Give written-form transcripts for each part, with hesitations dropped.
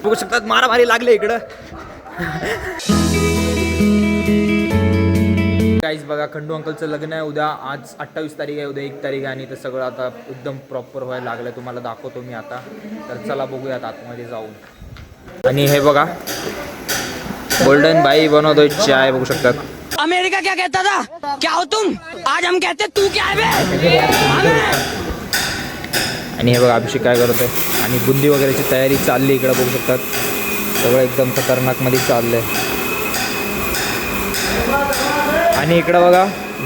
बघू शकतात मारामारी लागले इकडं. गाईज बघा, खंडू अंकलचं लग्न आहे उद्या. आज 28 तारीख आहे, उद्या 1 तारीख आहे. आणि ते सगळं आता एकदम प्रॉपर व्हायला लागलं. तुम्हाला दाखवतो मी आता. तर चला बघूयात आतमध्ये जाऊन. आणि हे बघा, गोल्डन भाई बनवतोय चाय, बघू शकतात. अमेरिका क्या कहता था, क्या हो तुम, आज हम कहते तू क्या है बे. आणि हे बघा अभिषेक काय करतोय. आणि बुंदी वगैरेची तयारी चालली इकडं, बघू शकतात. सगळं एकदम खतरनाक मध्ये चाललंय. आणि इकडं बघा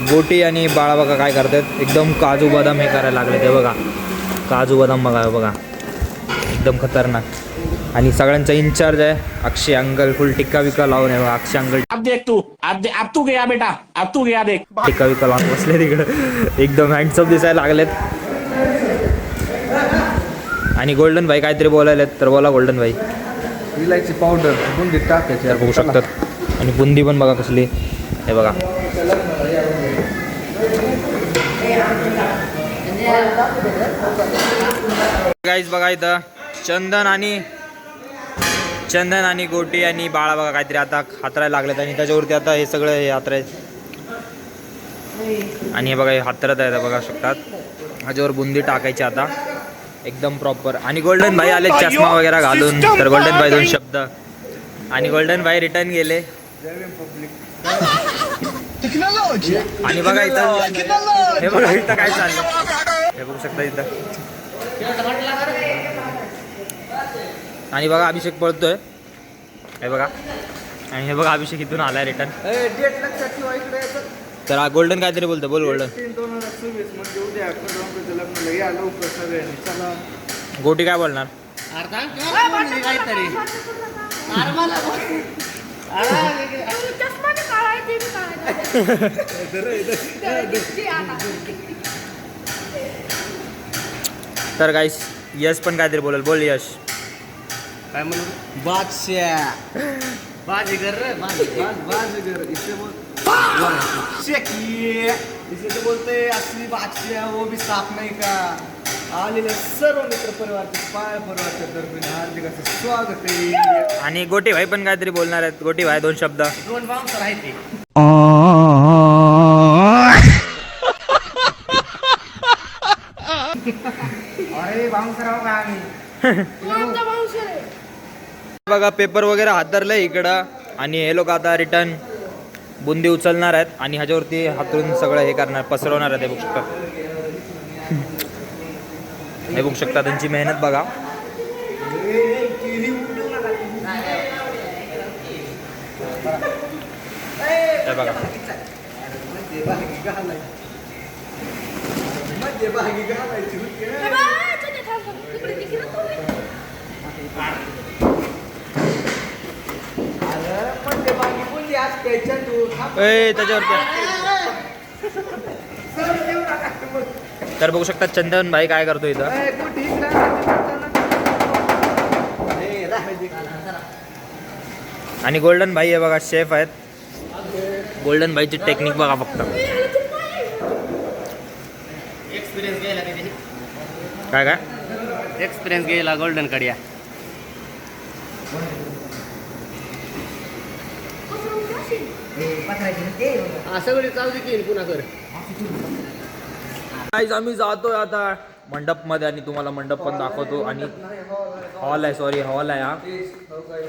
गोटी आणि बाळा बघा काय करतात. एकदम काजू बदाम हे करायला लागले. ते बघा काजू बदाम बघा बघा, एकदम खतरनाक. आणि सगळ्यांचा इन्चार्ज आहे अक्षय अंकल. फुल टिक्का विका लावून आहे बघा अक्षय अंकल. अब देख तू, अब तू गया बेटा, अब तू गया देख. टिक्का विका लावून बसले तिकडं, एकदम हँडसम दिसायला लागलेत. आणि गोल्डन भाई काहीतरी बोलायलेत, तर बोला गोल्डन भाई. इलायची पावडर बुंदी टाकायची, बघू शकतात. आणि बुंदी पण बघा कसली, हे बघा. गाईज बघा इथं चंदन आणि गोटी आणि बाळा बघा काहीतरी आता हातरायला लागलेत. आणि त्याच्यावरती आता हे सगळं हे हातराय. आणि हे बघा हे हातरत आहे बघा शकतात. ह्याच्यावर बुंदी टाकायची आता एकदम प्रॉपर. आणि गोल्डन भाई आले चष्मा वगैरे घालून. तर गोल्डन भाई 2 शब्द. आणि गोल्डन भाई रिटर्न गेले. आणि बघा इथं, हे बघा इथं काय चाललं, हे बघू शकता इथं. आणि बघा अभिषेक पळतोय, हे बघा. आणि हे बघा अभिषेक इथून आलाय रिटर्न. डेट लक्षात ठेवा इकडे. तर गोल्डन काहीतरी बोलतो, बोल गोल्डन. 3/2024 म्हणजे उद्या खंडू लग्नाला या लवकर सगळ्यांनी. चला गोटी काय बोलणार. तर गाईस यश पण काहीतरी बोलेल, बोल यश. काय म्हणू, बादशाह बाजीगर रे, बाजीगर इसे बोल. इसे तो बोलते असली बादशाह वो भी साफ नाही का. आलेल्या सर्व मित्र परिवारचे पाय परिवारच्या तर्फे हार्दिक असं स्वागत आहे. आणि गोटी भाई पण काहीतरी बोलणार आहेत. गोटी भाई 2 शब्द. 2 बाउन्सर आहे ते. अरे बाउन्सर आहो का आम्ही. बघा पेपर वगैरे हातरलंय इकडं. आणि हे लोक आता रिटर्न बुंदी उचलणार आहेत. आणि ह्याच्यावरती हातरून सगळं हे करणार, पसरवणार आहेत. हे बघू शकता, हे बघू शकता त्यांची मेहनत बघा. हे बघा त्याच्यावरती. तर बघू शकता चंदन भाई काय करतो इथं. आणि गोल्डन भाई हे बघा शेफ आहेत. गोल्डन भाईची टेक्निक बघा फक्त. काय काय एक्सपिरियन्स गेला गोल्डन कडिया. सगळी चालू केली पुन्हा कर. आम्ही जातोय आता मंडप मध्ये. आणि तुम्हाला मंडप पण दाखवतो. आणि हॉल आहे, सॉरी हॉल आहे हा.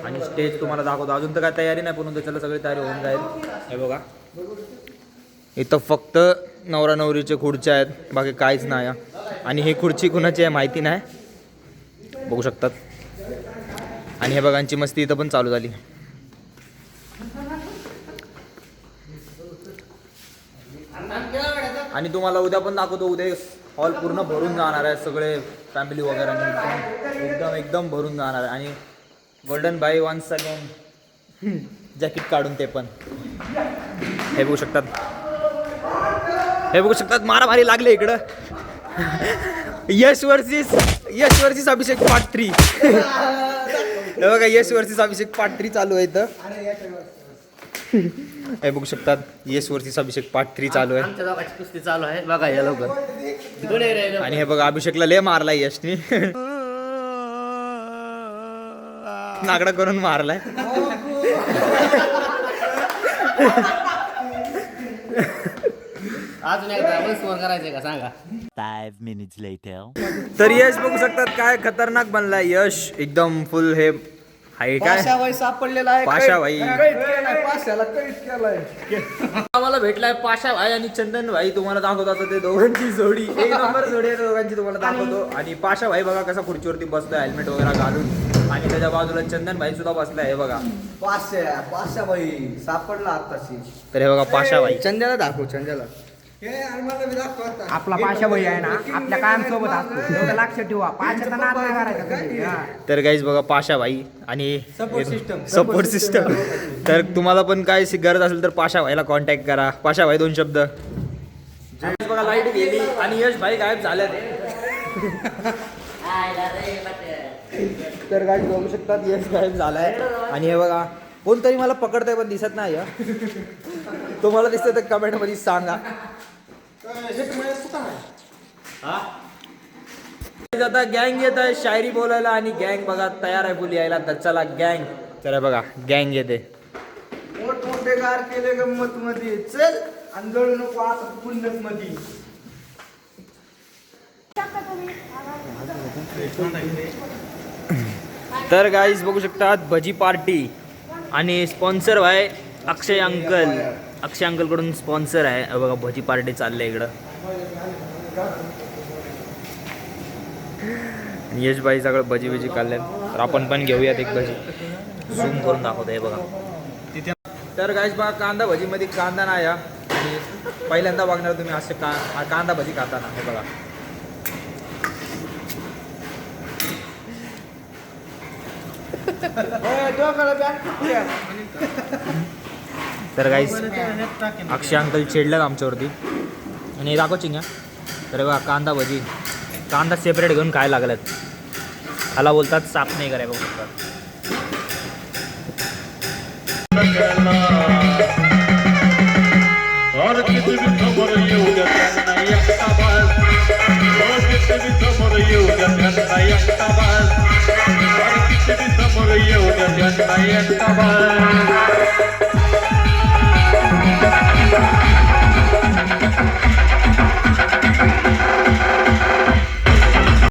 आणि स्टेज तुम्हाला दाखवतो. अजून तर काय तयारी नाही, पण त्याच्याला सगळी तयारी होऊन जाईल. हे बघा इथं फक्त नवरा नवरीचे खुर्च्या आहेत, बाकी काहीच नाही. आणि ही खुर्ची कुणाची आहे माहिती नाही, बघू शकतात. आणि हे बघांची मस्ती इथं पण चालू झाली. आणि तुम्हाला उद्या पण दाखवतो. उद्या हॉल पूर्ण भरून जाणार आहे, सगळे फॅमिली वगैरे एकदम एकदम भरून जाणार आहे. आणि गोल्डन भाई वन्स अगेन जॅकेट काढून ते पण हे बघू शकतात. हे बघू शकतात मारामारी लागले इकडं. यश वर्सेस अभिषेक पार्ट 3. हे बघा यश वर्सेस अभिषेक पार्ट 3 चालू आहे इथं. हे बघू शकतात येस वरतीचा अभिषेक पार्ट 3 चालू आहे. आमच्या दोघांची कुस्ती चालू आहे बघा या लवकर. आणि हे बघा अभिषेकला लय मारलाय यशनी. नागडा करून मारलाय. अजून एकदा वन स्कोर करायचंय का सांगा. 5 minutes later. तर यश बघू शकतात काय खतरनाक बनलाय यश. एकदम फुल हे हाय काय पाशाबाई सापडलेला आहे. पाशाबाई. कैद केलाय, पाशाला कैद केलाय. आम्हाला भेटलाय पाशा भाई आणि चंदन भाई. तुम्हाला दाखवतो आता ते दोघांची जोडी. एक नंबर जोडी आहे दोघांची तुम्हाला दाखवतो. आणि पाशा भाई बघा कसा खुर्चीवरती बसतोय हेल्मेट वगैरे घालून. आणि त्याच्या बाजूला चंदन भाई सुद्धा बसलाय हे बघा. पाशाबाई सापडला आताशी. तर हे बघा पाशा भाई. चंद्याला दाखव चंद्याला. आपला पाशा भाई आहे ना आपल्या कायम सोबत असतो एवढं लक्ष ठेवा. पाशाचा नाद नाही करायचा कधी. हा. तर गाईज बघा पाशा भाई आणि सपोर्ट सिस्टम. तर तुम्हाला पण काय गरज असेल तर पाशा भाईला कॉन्टॅक्ट करा. पाशा भाई 2 शब्द. बघा लाईट गेली आणि यश भाई गायब झाले. तर गाईज बघू शकतात यश गायब झालाय. आणि हे बघा कोणतरी मला पकडतंय पण दिसत नाही. तुम्हाला दिसतं तर कमेंट मध्ये सांगा. आता गँग येत आहे शायरी बोलायला आणि गँग बघा तयार आहे फुल यायला. तर चला गँग. तर बघा गँग येते. मोठमोठे गार केले गंमत मध्ये. चल आणि जळू नको आता पुन्नत मध्ये. तर गाईज बघू शकतात भजी पार्टी आणि स्पॉन्सर आहे अक्षय अंकल. अक्षय अंकल कडून स्पॉन्सर आहे. हे बघा भजी पार्टी चाललंय इकडं. यश भाई सगळं भजी बिजी काढले. तर आपण पण घेऊयात एक भजी. झूम करून दाखवतो हे बघा. तर गाईज बघा कांदा भजीमध्ये कांदा नाही हा. आणि पहिल्यांदा बघणार तुम्ही असे कांदा भजी खाताना. हे बघा तर गाईज अक्षय अंकल चिडलं आमच्यावरती. आणि दाखव चिंग्या. तर बघा कांदा भजी कांदा सेपरेट घेऊन खायला लागल्यात. ह्याला बोलतात साफ नाही कराय बघू शकतात. और किसी भी खबर येऊ द्या त्यांना एकटा बस. और किसी भी खबर येऊ द्या त्यांना एकटा बस. और किसी भी खबर येऊ द्या त्यांना एकटा बस.